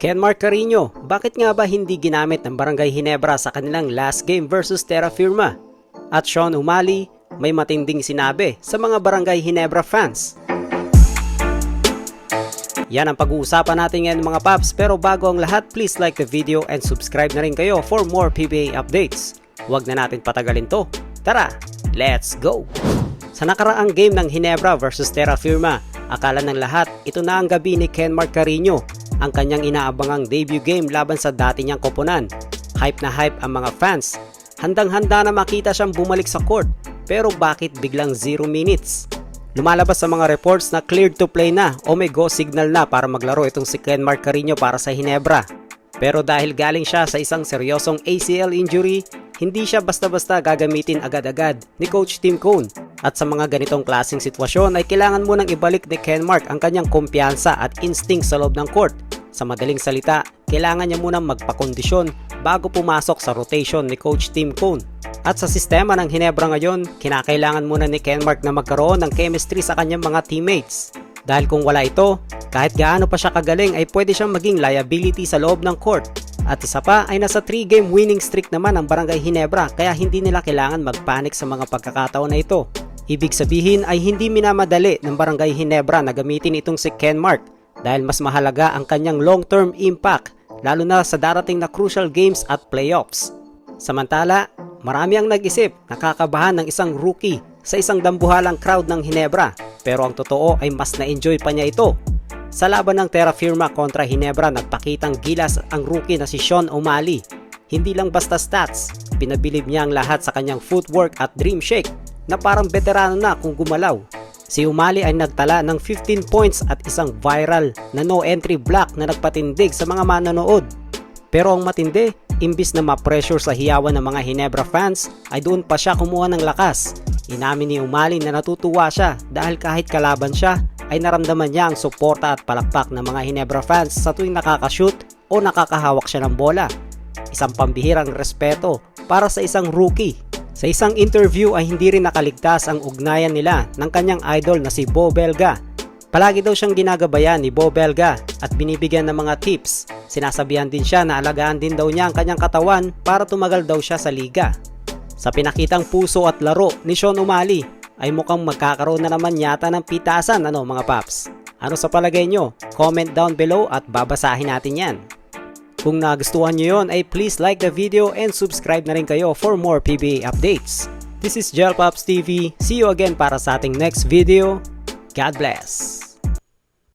Kenmark Carino, bakit nga ba hindi ginamit ng Barangay Ginebra sa kanilang last game versus Terra Firma? At Sean O'Malley, may matinding sinabi sa mga Barangay Ginebra fans. Yan ang pag-uusapan natin ngayon mga paps, pero bago ang lahat, please like the video and subscribe na rin kayo for more PBA updates. Huwag na natin patagalin to. Tara, let's go! Sa nakaraang game ng Ginebra versus Terra Firma, akala ng lahat ito na ang gabi ni Kenmark Carino, ang kanyang inaabangang debut game laban sa dati niyang koponan. Hype na hype ang mga fans. Handang-handa na makita siyang bumalik sa court, pero bakit biglang 0 minutes? Lumalabas sa mga reports na cleared to play na o may go signal na para maglaro itong si Kenmark Carino para sa Ginebra. Pero dahil galing siya sa isang seryosong ACL injury, hindi siya basta-basta gagamitin agad-agad ni Coach Tim Cone. At sa mga ganitong klaseng sitwasyon ay kailangan munang ibalik ni Kenmark ang kanyang kumpiyansa at instinct sa loob ng court. Sa madaling salita, kailangan niya munang magpakondisyon bago pumasok sa rotation ni Coach Tim Cone. At sa sistema ng Ginebra ngayon, kinakailangan muna ni Kenmark na magkaroon ng chemistry sa kanyang mga teammates. Dahil kung wala ito, kahit gaano pa siya kagaling ay pwede siyang maging liability sa loob ng court. At isa pa ay nasa 3-game winning streak naman ang Barangay Ginebra, kaya hindi nila kailangan magpanik sa mga pagkakataon na ito. Ibig sabihin ay hindi minamadali ng Barangay Ginebra na gamitin itong si Kenmark dahil mas mahalaga ang kanyang long-term impact, lalo na sa darating na crucial games at playoffs. Samantala, marami ang nag-isip nakakabahan ng isang rookie sa isang dambuhalang crowd ng Ginebra, pero ang totoo ay mas na-enjoy pa niya ito. Sa laban ng Terra Firma kontra Ginebra, nagpakitang gilas ang rookie na si Sean O'Malley. Hindi lang basta stats, pinabilib niya ang lahat sa kanyang footwork at dream shake na parang veterano na kung gumalaw. Si O'Malley ay nagtala ng 15 points at isang viral na no entry block na nagpatindig sa mga manonood. Pero ang matindi, imbis na ma-pressure sa hiyawan ng mga Ginebra fans, ay doon pa siya kumuha ng lakas. Inamin ni O'Malley na natutuwa siya dahil kahit kalaban siya, ay naramdaman niya ang suporta at palakpak ng mga Ginebra fans sa tuwing nakakashoot o nakakahawak siya ng bola. Isang pambihirang respeto para sa isang rookie. Sa isang interview ay hindi rin nakaligtas ang ugnayan nila ng kanyang idol na si Bo Belga. Palagi daw siyang ginagabayan ni Bo Belga at binibigyan ng mga tips. Sinasabihan din siya na alagaan din daw niya ang kanyang katawan para tumagal daw siya sa liga. Sa pinakitang puso at laro ni Sean O'Malley ay mukhang magkakaroon na naman yata ng pitasan mga paps. Ano sa palagay nyo? Comment down below at babasahin natin yan. Kung nagustuhan nyo yun ay please like the video and subscribe na rin kayo for more PBA updates. This is Gel Pops TV. See you again para sa ating next video. God bless!